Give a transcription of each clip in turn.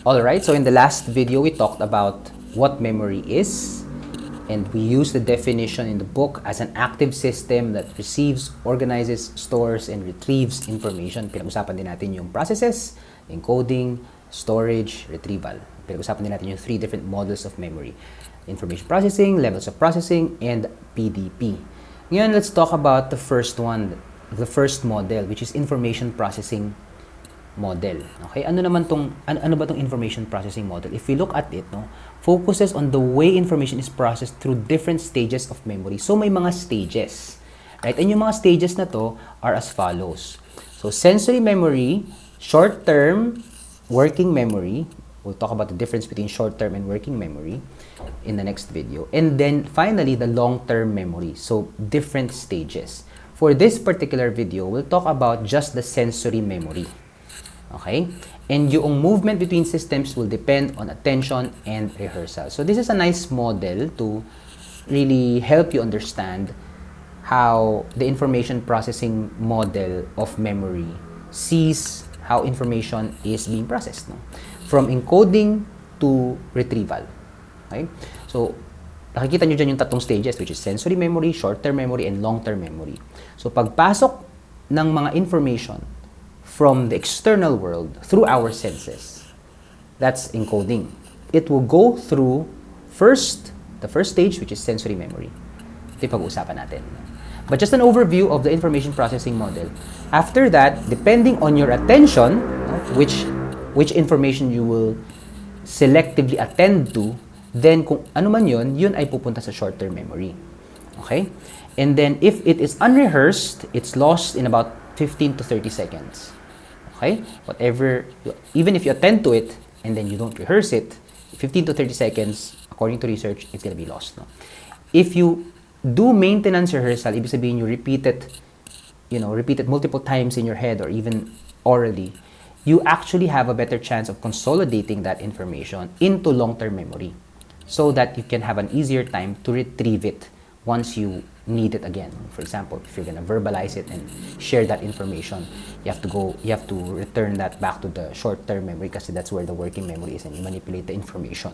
Alright, so in the last video, we talked about what memory is, and we used the definition in the book as an active system that receives, organizes, stores, and retrieves information. Pinag-usapan din natin yung processes, encoding, storage, retrieval. Pinag-usapan din natin yung 3 different models of memory. Information processing, levels of processing, and PDP. Ngayon, let's talk about the first one, the first model, which is information processing model. Okay, ano ba tong information processing model? If we look at it, focuses on the way information is processed through different stages of memory. So may mga stages, right? And yung mga stages na to are as follows. So sensory memory, short-term, working memory. We'll talk about the difference between short-term and working memory in the next video. And then finally, the long-term memory. So different stages. For this particular video, we'll talk about just the sensory memory. Okay? And yung movement between systems will depend on attention and rehearsal. So this is a nice model to really help you understand how the information processing model of memory sees how information is being processed. From encoding to retrieval. Okay? So, nakikita nyo dyan yung tatlong stages, which is sensory memory, short-term memory, and long-term memory. So, pagpasok ng mga information from the external world through our senses, that's encoding. It will go through the first stage, which is sensory memory. Ito yung pag-uusapan natin. But just an overview of the information processing model. After that, depending on your attention, which information you will selectively attend to, then kung ano man yun ay pupunta sa short-term memory. Okay? And then if it is unrehearsed, it's lost in about 15 to 30 seconds. Okay? Even if you attend to it and then you don't rehearse it, 15 to 30 seconds, according to research, it's gonna be lost. If you do maintenance rehearsal, ibig sabihin you repeat it multiple times in your head or even orally, you actually have a better chance of consolidating that information into long-term memory so that you can have an easier time to retrieve it once you need it again. For example, if you're gonna verbalize it and share that information, you have to return that back to the short-term memory kasi that's where the working memory is and you manipulate the information.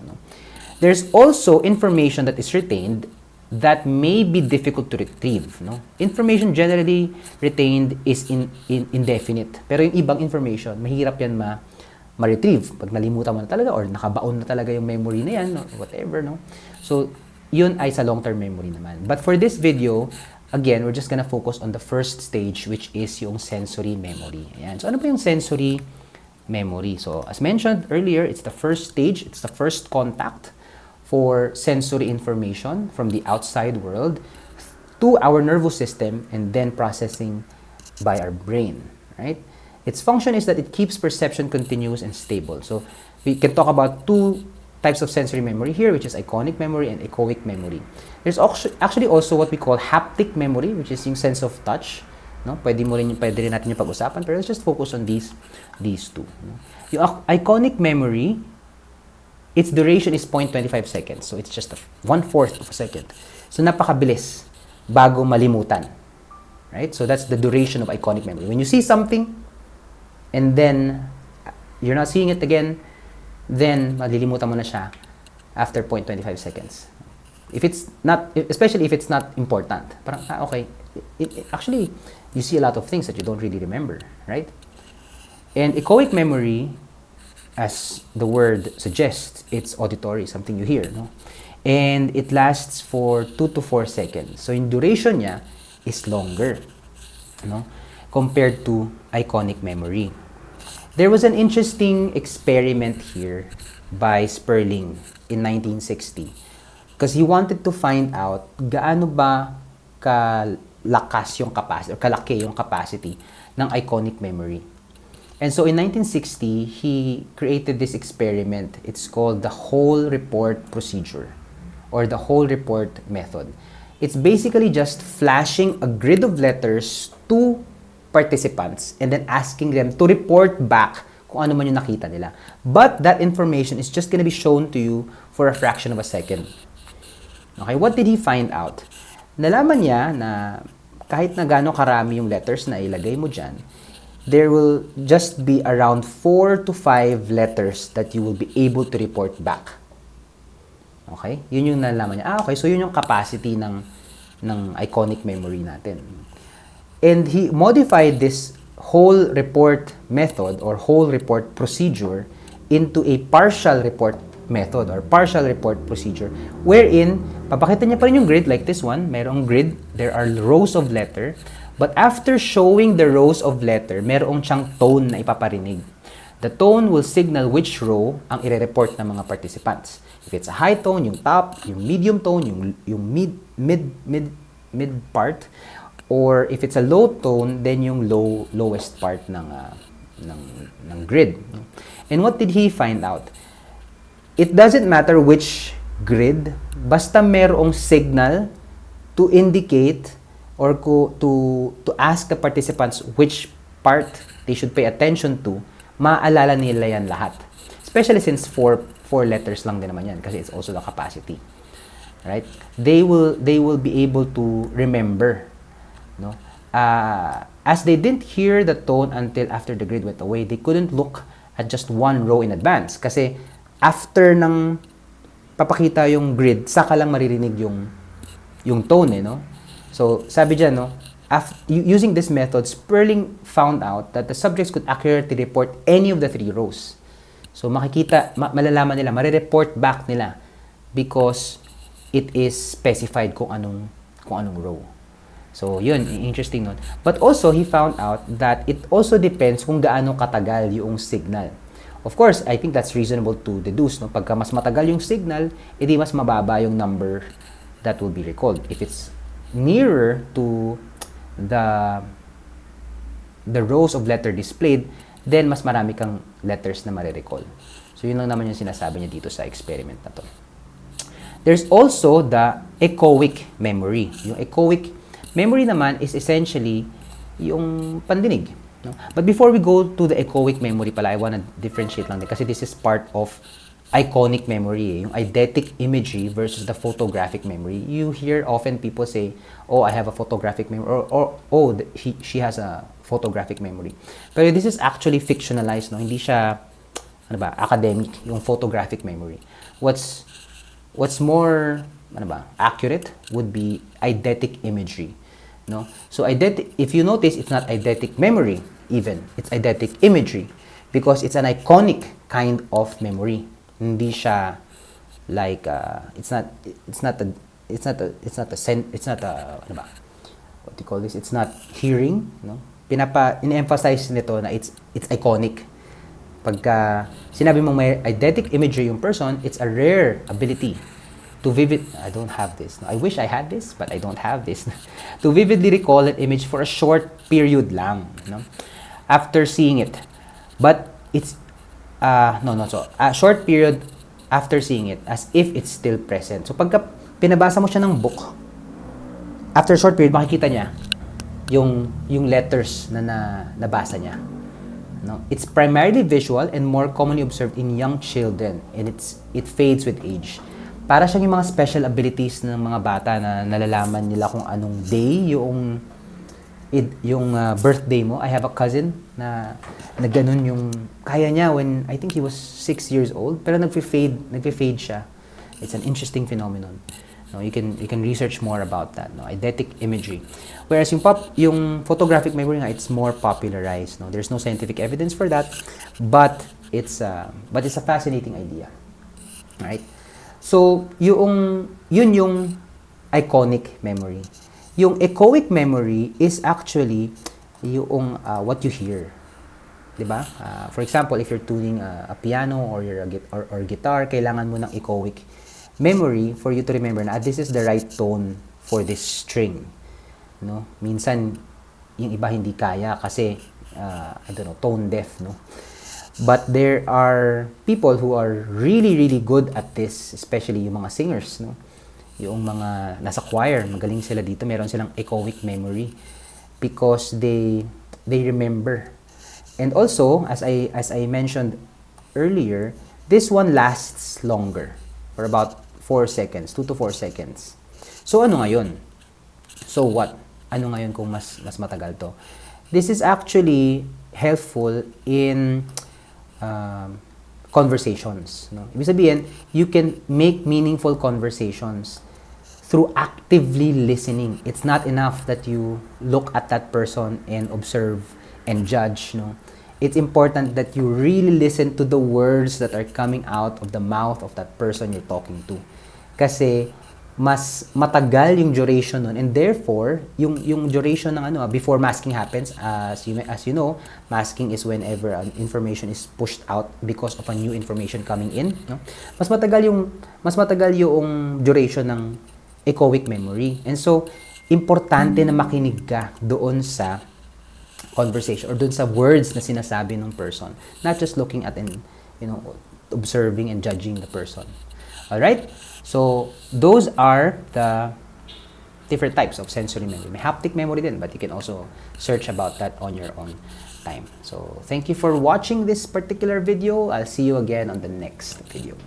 There's also information that is retained that may be difficult to retrieve. Information generally retained is indefinite. Pero yung ibang information, mahirap yan ma-retrieve. Pag nalimutan mo na talaga or nakabaon na talaga yung memory na yan, or whatever. So, yun ay sa long-term memory naman. But for this video, again, we're just gonna focus on the first stage, which is yung sensory memory. Ayan. So, ano ba yung sensory memory? So, as mentioned earlier, it's the first stage, it's the first contact for sensory information from the outside world to our nervous system and then processing by our brain, right? Its function is that it keeps perception continuous and stable. So, we can talk about 2 types of sensory memory here, which is iconic memory and echoic memory. There's actually also what we call haptic memory, which is yung sense of touch. Pwede rin natin yung pag-usapan, pero let's just focus on these 2. Yung iconic memory, its duration is 0.25 seconds. So, it's just 1/4 of a second. So, napakabilis bago malimutan. Right? So, that's the duration of iconic memory. When you see something, and then you're not seeing it again, then malilimutan mo na siya after 0.25 seconds. Especially if it's not important. Parang, okay. Actually, you see a lot of things that you don't really remember, right? And echoic memory, as the word suggests, it's auditory, something you hear, and it lasts for 2 to 4 seconds. So, yung duration niya is longer, compared to iconic memory. There was an interesting experiment here by Sperling in 1960 because he wanted to find out gaano ba kalakas yung capacity or kalaki yung capacity ng iconic memory. And so in 1960, he created this experiment. It's called the whole report procedure or the whole report method. It's basically just flashing a grid of letters to participants and then asking them to report back kung ano man yung nakita nila. But that information is just gonna be shown to you for a fraction of a second. Okay, what did he find out? Nalaman niya na kahit na gaano karami yung letters na ilagay mo dyan, there will just be around 4 to 5 letters that you will be able to report back. Okay? Yun yung nalaman niya. Okay, so yun yung capacity ng iconic memory natin. And he modified this whole report method or whole report procedure into a partial report method or partial report procedure wherein papakita niya pa rin yung grid like this one. Merong grid, there are rows of letter. But after showing the rows of letter, meron siyang tone na ipaparinig. The tone will signal which row ang ire-report ng mga participants. If it's a high tone, yung top, yung medium tone, yung mid part, or if it's a low tone, then yung lowest part ng grid. And what did he find out? It doesn't matter which grid, basta merong signal to indicate or to ask the participants which part they should pay attention to, maalala nila yan lahat. Especially since four letters lang din naman yan kasi it's also the capacity. Right? They will be able to remember. No? As they didn't hear the tone until after the grid went away, they couldn't look at just one row in advance. Kasi after ng papakita yung grid, saka lang maririnig yung tone, no? So, sabi dyan, no, using this method, Sperling found out that the subjects could accurately report any of the 3 rows. So, malalaman nila, marireport back nila because it is specified kung anong row. So, yun, interesting nun. But also, he found out that it also depends kung gaano katagal yung signal. Of course, I think that's reasonable to deduce, no? Pagka mas matagal yung signal, edi mas mababa yung number that will be recalled. If it's nearer to the rows of letter displayed, then mas marami kang letters na marirecall. So, yun lang naman yung sinasabi niya dito sa experiment na to. There's also the echoic memory. Yung echoic memory naman is essentially yung pandinig. No? But before we go to the echoic memory pala, I want to differentiate lang din kasi this is part of iconic memory, yung eidetic imagery versus the photographic memory. You hear often people say, oh, I have a photographic memory, or oh, she has a photographic memory. Pero this is actually fictionalized, no? Hindi siya, academic, yung photographic memory. What's more, accurate would be eidetic imagery, no? So if you notice, it's not eidetic memory even, it's eidetic imagery because it's an iconic kind of memory. Hindi siya like it's not what do you call this? It's not hearing, no? In-emphasize nito na it's iconic. Pagka sinabi mong may eidetic imagery yung person, it's a rare ability to I don't have this. No? I wish I had this, but I don't have this. To vividly recall an image for a short period lang, no? After seeing it. But it's a short period after seeing it, as if it's still present. So, pagka pinabasa mo siya ng book, after a short period, makikita niya yung letters na nabasa niya. No? It's primarily visual and more commonly observed in young children, and it fades with age. Para siyang yung mga special abilities ng mga bata na nalalaman nila kung anong day yung birthday mo. I have a cousin na ganun yung kaya niya when I think he was 6 years old, pero nagfe-fade siya. It's an interesting phenomenon. No, you can research more about that, no? Eidetic imagery. Whereas yung photographic memory nga, it's more popularized, no? There's no scientific evidence for that, but it's a fascinating idea. Right? So, yun yung iconic memory. Yung echoic memory is actually yung what you hear. Diba? For example, if you're tuning a piano or or guitar, kailangan mo ng echoic memory for you to remember na this is the right tone for this string. No? Minsan, yung iba hindi kaya kasi, tone deaf, no? But there are people who are really, really good at this, especially yung mga singers, no? Yung mga nasa choir, magaling sila dito, meron silang echoic memory because they remember. And also, as I mentioned earlier, this one lasts longer for about 4 seconds, 2 to 4 seconds. So ano ngayon? So what? Ano ngayon kung mas matagal to? This is actually helpful in conversations. No? Ibig sabihin, you can make meaningful conversations through actively listening. It's not enough that you look at that person and observe and judge. No? It's important that you really listen to the words that are coming out of the mouth of that person you're talking to. Kasi mas matagal yung duration nun, and therefore yung duration ng before masking happens, as you know, masking is whenever an information is pushed out because of a new information coming in, no? Mas matagal yung duration ng echoic memory, and so importante na makinig ka doon sa conversation or doon sa words na sinasabi ng person, not just looking at and observing and judging the person. All right? So, those are the different types of sensory memory. May haptic memory din, but you can also search about that on your own time. So, thank you for watching this particular video. I'll see you again on the next video.